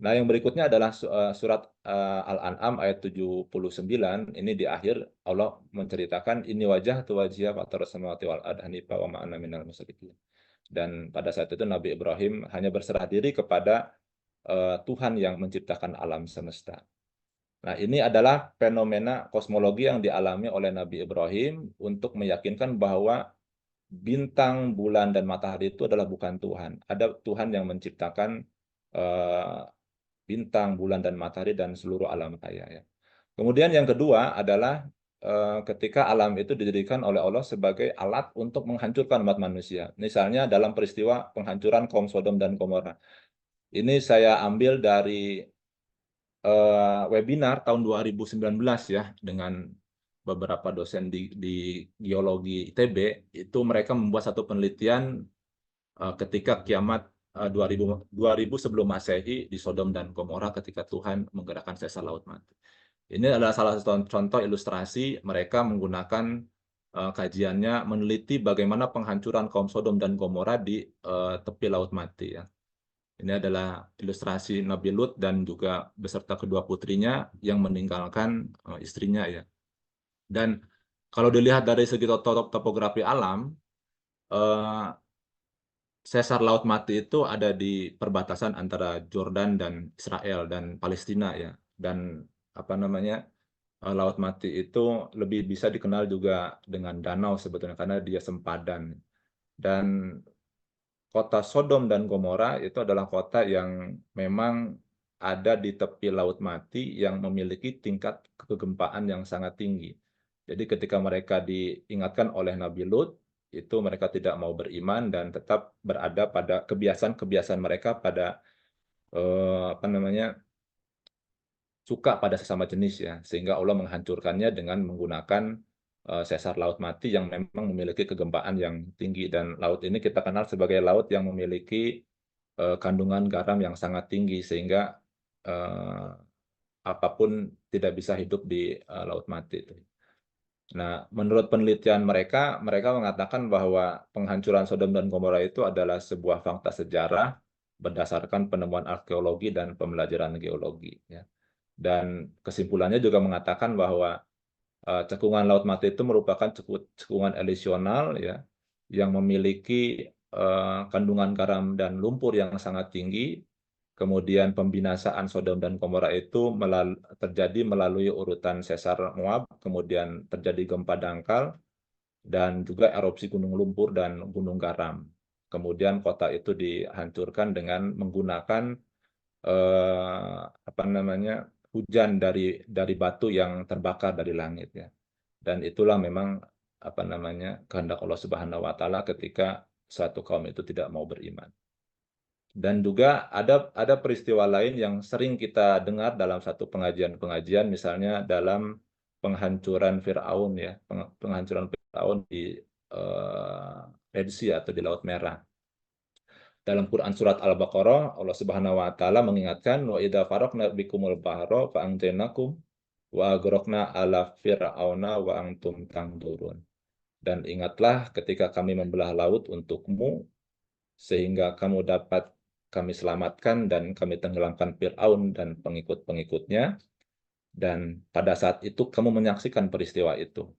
Nah, yang berikutnya adalah surat Al-An'am ayat 79. Ini di akhir Allah menceritakan ini wajah tu wajhiya fatar samawati wal ardh hanifa wa ma ana minal musyrikin. Dan pada saat itu Nabi Ibrahim hanya berserah diri kepada Tuhan yang menciptakan alam semesta. Nah, ini adalah fenomena kosmologi yang dialami oleh Nabi Ibrahim untuk meyakinkan bahwa bintang, bulan, dan matahari itu adalah bukan Tuhan. Ada Tuhan yang menciptakan bintang, bulan, dan matahari, dan seluruh alam raya. Ya. Kemudian yang kedua adalah ketika alam itu dijadikan oleh Allah sebagai alat untuk menghancurkan umat manusia. Misalnya dalam peristiwa penghancuran kaum Sodom dan Gomora. Ini saya ambil dari webinar tahun 2019 ya, dengan beberapa dosen di geologi ITB. Itu mereka membuat satu penelitian ketika kiamat 2000 sebelum Masehi di Sodom dan Gomora ketika Tuhan menggerakkan sesar laut mati. Ini adalah salah satu contoh ilustrasi mereka menggunakan kajiannya meneliti bagaimana penghancuran kaum Sodom dan Gomora di tepi laut mati ya. Ini adalah ilustrasi Nabi Lut dan juga beserta kedua putrinya yang meninggalkan istrinya ya. Dan kalau dilihat dari segi topografi alam, sesar laut mati itu ada di perbatasan antara Jordan dan Israel dan Palestina ya. Dan apa namanya, laut mati itu lebih bisa dikenal juga dengan danau sebetulnya karena dia sempadan. Dan kota Sodom dan Gomora itu adalah kota yang memang ada di tepi laut mati yang memiliki tingkat kegempaan yang sangat tinggi. Jadi ketika mereka diingatkan oleh Nabi Lut, itu mereka tidak mau beriman dan tetap berada pada kebiasaan-kebiasaan mereka pada apa namanya, suka pada sesama jenis ya, sehingga Allah menghancurkannya dengan menggunakan sesar laut mati yang memang memiliki kegempaan yang tinggi. Dan laut ini kita kenal sebagai laut yang memiliki kandungan garam yang sangat tinggi sehingga apapun tidak bisa hidup di laut mati itu. Nah, menurut penelitian mereka mengatakan bahwa penghancuran Sodom dan Gomora itu adalah sebuah fakta sejarah berdasarkan penemuan arkeologi dan pembelajaran geologi. Ya. Dan kesimpulannya juga mengatakan bahwa cekungan laut mati itu merupakan cekungan elisional ya, yang memiliki kandungan garam dan lumpur yang sangat tinggi. Kemudian pembinasaan Sodom dan Gomora itu terjadi melalui urutan sesar Moab, kemudian terjadi gempa dangkal, dan juga erupsi gunung lumpur dan gunung garam. Kemudian kota itu dihancurkan dengan menggunakan apa namanya, hujan dari batu yang terbakar dari langit ya. Dan itulah memang apa namanya, kehendak Allah Subhanahu wa taala ketika suatu kaum itu tidak mau beriman. Dan juga ada peristiwa lain yang sering kita dengar dalam satu pengajian-pengajian, misalnya dalam penghancuran Firaun ya, penghancuran Firaun di Red Sea atau di Laut Merah. Dalam Quran surat Al-Baqarah, Allah Subhanahu wa taala mengingatkan wa idza faraqna bikumul bahra fa anjaynakum wa agraqna ala fir'auna wa antum tanzurun. Dan ingatlah ketika kami membelah laut untukmu sehingga kamu dapat kami selamatkan dan kami tenggelamkan Fir'aun dan pengikut-pengikutnya. Dan pada saat itu kamu menyaksikan peristiwa itu.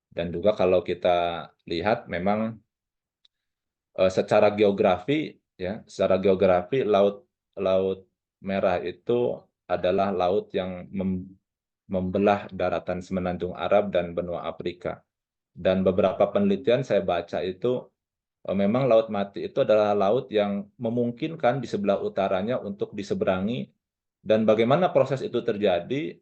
Dan juga kalau kita lihat memang secara geografi ya, secara geografi laut Merah itu adalah laut yang membelah daratan semenanjung Arab dan benua Afrika. Dan beberapa penelitian saya baca itu memang laut mati itu adalah laut yang memungkinkan di sebelah utaranya untuk diseberangi, dan bagaimana proses itu terjadi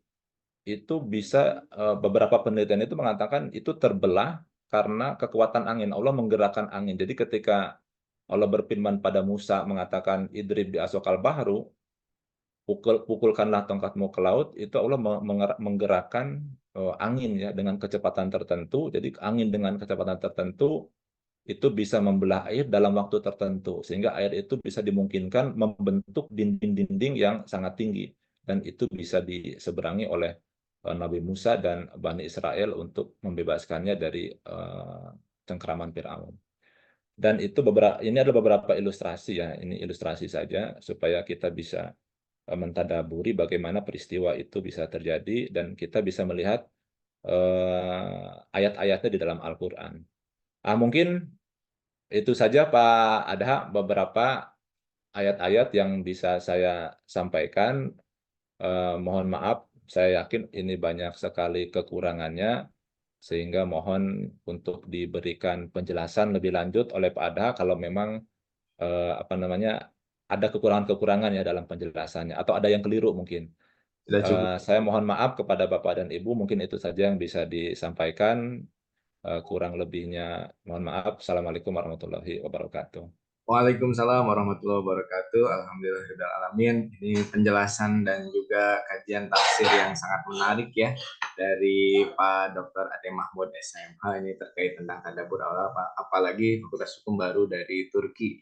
itu bisa beberapa penelitian itu mengatakan itu terbelah karena kekuatan angin. Allah menggerakkan angin. Jadi ketika Allah berfirman pada Musa mengatakan idrib bi asokal bahru, pukulkanlah tongkatmu ke laut, itu Allah menggerakkan angin ya dengan kecepatan tertentu. Jadi angin dengan kecepatan tertentu itu bisa membelah air dalam waktu tertentu, sehingga air itu bisa dimungkinkan membentuk dinding-dinding yang sangat tinggi, dan itu bisa diseberangi oleh Nabi Musa dan Bani Israel untuk membebaskannya dari cengkraman Firaun. Dan itu ini adalah beberapa ilustrasi ya, ini ilustrasi saja supaya kita bisa mentadaburi bagaimana peristiwa itu bisa terjadi dan kita bisa melihat ayat-ayatnya di dalam Al-Quran. Mungkin itu saja Pak Adha, beberapa ayat-ayat yang bisa saya sampaikan. Mohon maaf, saya yakin ini banyak sekali kekurangannya, sehingga mohon untuk diberikan penjelasan lebih lanjut oleh Pak Adha kalau memang ada kekurangan-kekurangan ya dalam penjelasannya atau ada yang keliru mungkin. Sudah cukup. Saya mohon maaf kepada Bapak dan Ibu, mungkin itu saja yang bisa disampaikan. Kurang lebihnya mohon maaf. Assalamualaikum warahmatullahi wabarakatuh. Waalaikumsalam warahmatullahi wabarakatuh. Alhamdulillahirrahmanirrahim. Ini penjelasan dan juga kajian tafsir yang sangat menarik ya dari Pak Dr. Ade Mahmud SMH ini terkait tentang tadabbur Allah, apalagi Fakultas Hukum baru dari Turki.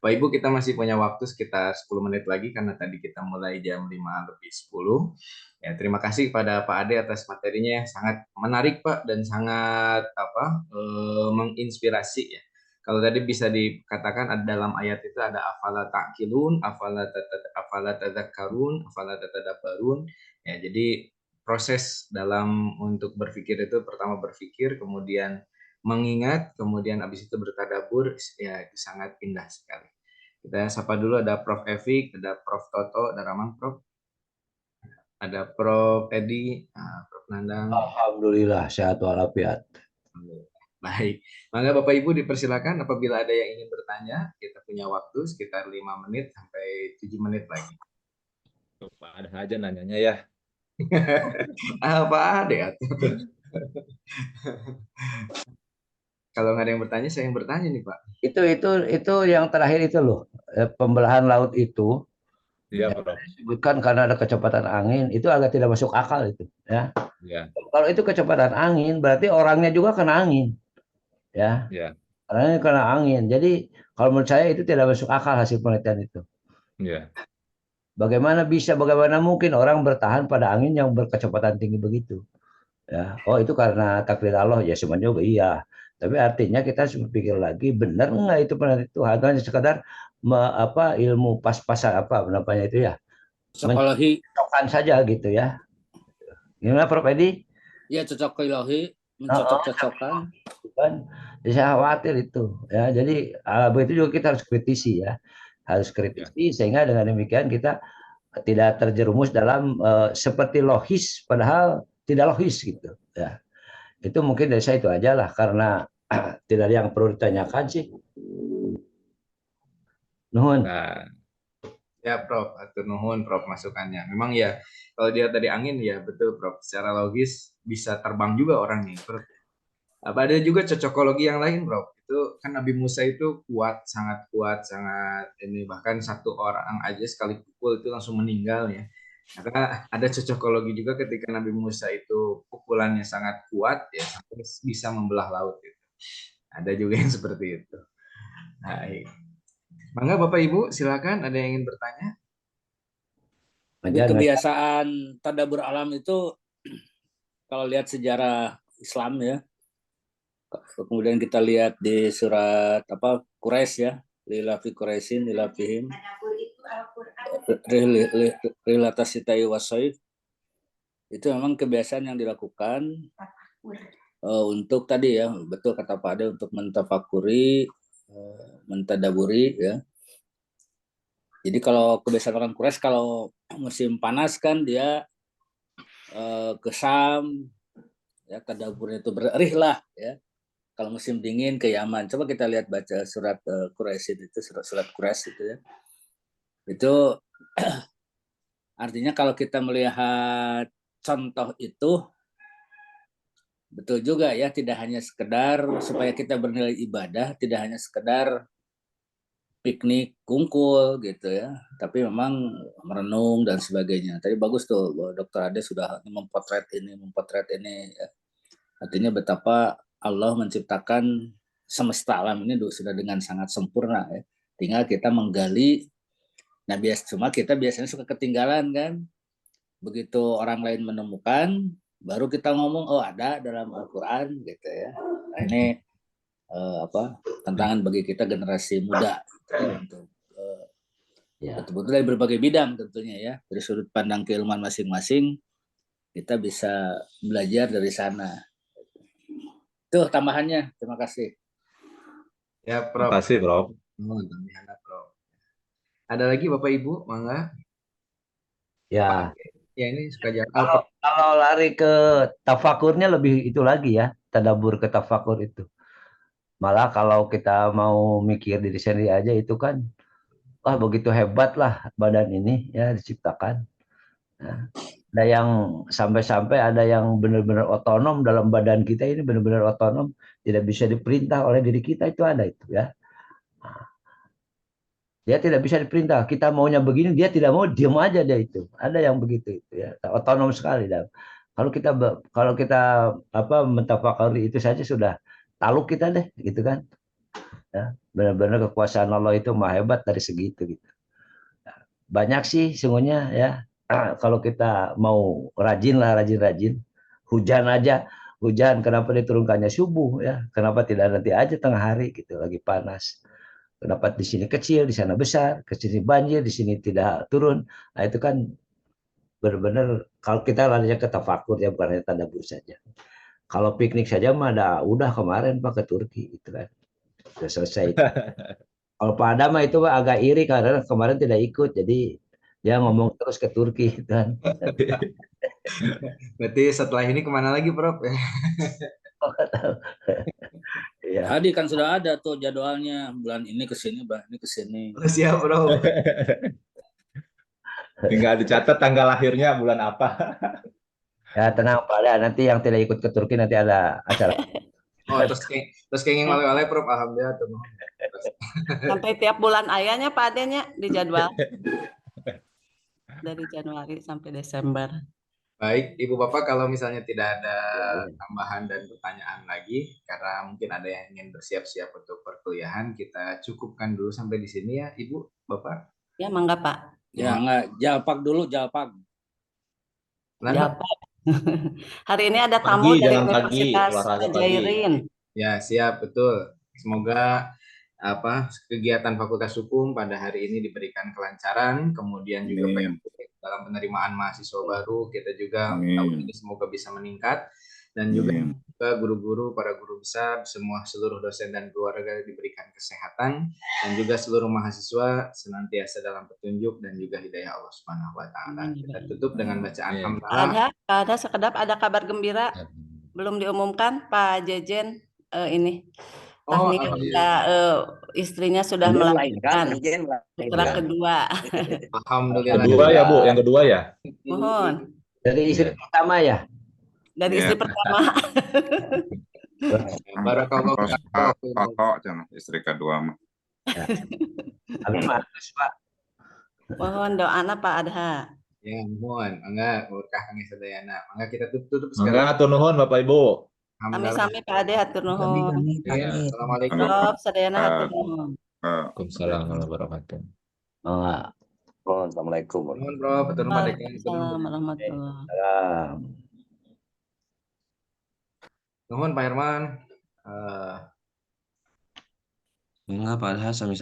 Pak Ibu, kita masih punya waktu sekitar 10 menit lagi karena tadi kita mulai jam 5:50. Ya, terima kasih kepada Pak Ade atas materinya yang sangat menarik Pak dan sangat menginspirasi ya. Kalau tadi bisa dikatakan ada dalam ayat itu ada afala ta'qilun, afala tadzakkarun, afala tatadabbarun. Ya, jadi proses dalam untuk berpikir itu pertama berpikir, kemudian mengingat, kemudian habis itu bertadabbur, ya itu sangat indah sekali. Kita sapa dulu, ada Prof. Evik, ada Prof. Toto, ada Ramang, Prof. Ada Prof. Edi, Prof. Nandang. Alhamdulillah sehat walafiat. Baik, maka Bapak Ibu dipersilakan apabila ada yang ingin bertanya, kita punya waktu sekitar 5 menit sampai 7 menit lagi. Pak Adha aja nanyanya ya. Apa ada ya? Kalau nggak ada yang bertanya, saya yang bertanya nih Pak. Itu yang terakhir itu loh, pembelahan laut itu. Iya, Prof. Disebutkan karena ada kecepatan angin, itu agak tidak masuk akal itu ya. Ya. Kalau itu kecepatan angin berarti orangnya juga kena angin ya. Ya. Orangnya kena angin. Jadi kalau menurut saya itu tidak masuk akal hasil penelitian itu. Ya. Bagaimana mungkin orang bertahan pada angin yang berkecepatan tinggi begitu ya. Oh, itu karena takdir Allah ya, semuanya juga iya. Tapi artinya kita harus berpikir lagi, benar enggak itu penelitian Tuhan, hanya sekadar ilmu pas-pasan namanya itu ya, Cocokologi. mencocokkan saja gitu ya. Gimana Prof. Edi? Ya, cocokologi, mencocok-cocokkan. Kan, saya khawatir itu ya. Jadi begitu juga kita harus kritisi ya, harus kritisi sehingga dengan demikian kita tidak terjerumus dalam seperti logis padahal tidak logis gitu ya. Itu mungkin dari saya itu aja lah, karena tidak ada yang perlu ditanyakan sih. Nuhun. Nah, ya Prof, atur nuhun Prof masukannya. Memang ya kalau dia tadi angin ya betul Prof, secara logis bisa terbang juga orangnya Prof. Ada juga cocokologi yang lain Prof. Itu kan Nabi Musa itu kuat, sangat ini, bahkan satu orang aja sekali pukul itu langsung meninggal ya. Karena ada cocokologi juga ketika Nabi Musa itu pukulannya sangat kuat ya, sampai bisa membelah laut gitu. Ada juga yang seperti itu. Baik. Mangga Bapak Ibu silakan, ada yang ingin bertanya? Kebiasaan tadabbur alam itu kalau lihat sejarah Islam ya, kemudian kita lihat di surat Quraisy ya, lilafi Quraisyin lilafihim rilatasitai wasaif, itu memang kebiasaan yang dilakukan untuk tadi ya, betul kata Pak Ade, untuk mentafakuri, mentadaburi ya. Jadi kalau kebiasaan orang Quraisy kalau musim panas kan dia ke Syam ya, tadaburnya itu berrihlah ya. Kalau musim dingin ke Yaman. Coba kita lihat baca surat Quraisy itu, surat Quraisy itu ya. Itu artinya kalau kita melihat contoh itu betul juga ya, tidak hanya sekedar supaya kita bernilai ibadah, tidak hanya sekedar piknik kumpul gitu ya, tapi memang merenung dan sebagainya. Tadi bagus tuh Dr. Ade sudah memotret ini ya. Artinya betapa Allah menciptakan semesta alam ini sudah dengan sangat sempurna ya. Tinggal kita menggali. Nah, cuma kita biasanya suka ketinggalan kan. begitu orang lain menemukan, baru kita ngomong, oh ada dalam Al-Quran gitu ya. Nah, ini tantangan bagi kita generasi muda untuk betul-betul dari berbagai bidang tentunya ya, dari sudut pandang keilmuan masing-masing kita bisa belajar dari sana. Itu tambahannya. Terima kasih. Ya, Terima Prof. kasih, Prof. Tambahannya, Prof. Ada lagi Bapak Ibu, mangga. Ya, Ya ini suka jawab. kalau lari ke tafakurnya lebih itu lagi ya, tadabur ke tafakur itu. Malah kalau kita mau mikir diri sendiri aja itu kan, wah begitu hebat lah badan ini ya diciptakan. Nah, ada yang sampai-sampai ada yang benar-benar otonom dalam badan kita ini, benar-benar otonom, tidak bisa diperintah oleh diri kita, itu ada itu ya. Dia tidak bisa diperintah, kita maunya begini, dia tidak mau, diam aja dia itu. Ada yang begitu itu ya, otonom sekali. Dan kalau kita mentafakari itu saja sudah taluk kita deh gitu kan. Ya, benar-benar kekuasaan Allah itu maha hebat dari segitu gitu. Banyak sih sungguhnya ya. Kalau kita mau rajin lah, rajin-rajin. Hujan aja, hujan kenapa diturunkannya subuh ya? Kenapa tidak nanti aja tengah hari gitu, lagi panas. Kenapa di sini kecil, di sana besar, ke sini banjir, di sini tidak turun. Nah itu kan benar-benar kalau kita larinya ke tafakur ya, bukan hanya tadabbur saja. Kalau piknik saja mah udah kemarin Pak ke Turki itu kan. Sudah selesai. Kalau Pak Adam mah itu agak iri karena kemarin tidak ikut, jadi dia ngomong terus ke Turki kan. Berarti setelah ini kemana lagi, Prof? Iya. Tadi kan sudah ada tuh jadwalnya, bulan ini ke sini, bulan ini ke sini. Siap, Prof. Tinggal dicatat tanggal lahirnya bulan apa. Ya tenang Pak Ada, nanti yang tidak ikut ke Turki nanti ada acara. Oh, terus kenging oleh-oleh, Prof. Alhamdulillah tuh. Sampai tiap bulan ayahnya Pak Adenya di jadwal. Dari Januari sampai Desember. Baik, Ibu Bapak, kalau misalnya tidak ada tambahan dan pertanyaan lagi, karena mungkin ada yang ingin bersiap-siap untuk perkuliahan, kita cukupkan dulu sampai di sini ya, Ibu, Bapak. Ya, mangga Pak. Ya, enggak, jalpak dulu, jalpak. Kenapa? Jalpak. Hari ini ada tamu Pagi, dari jangan pagi, Universitas olahraga pagi. Tajairin. Ya, siap, betul. Semoga kegiatan Fakultas Hukum pada hari ini diberikan kelancaran, kemudian juga dalam penerimaan mahasiswa baru kita juga tahun ini semoga bisa meningkat, dan juga guru-guru, para guru besar, seluruh dosen dan keluarga diberikan kesehatan, dan juga seluruh mahasiswa senantiasa dalam petunjuk dan juga hidayah Allah Subhanahu wa taala. Kita tutup dengan bacaan hamdalah. Ada sekedap ada kabar gembira belum diumumkan Pak Jejen ini. Istrinya sudah melahirkan putra kedua. Alhamdulillah. Kedua ya Bu, yang kedua ya. Mohon. Dari istri pertama ya. Dari istri pertama. Barakallahu Kakak jangan istri kedua mah. Pak. Mohon doanya Pak Adha. Ya, mohon. Enggak, berkah kami sedayana. Mangga kita tutup sekali. Enggak, atur nuhun Bapak Ibu. Sami-sami Pak Ade hatur nuhun. Assalamualaikum. Prof, sadayana hatur nuhun. Waalaikumsalam warahmatullahi wabarakatuh. Assalamualaikum. Mohon, Prof. Hatur nuhun. Waalaikumsalam warahmatullahi. Nuhun Pak Herman. Enggak, Pak Adha, sami-sami.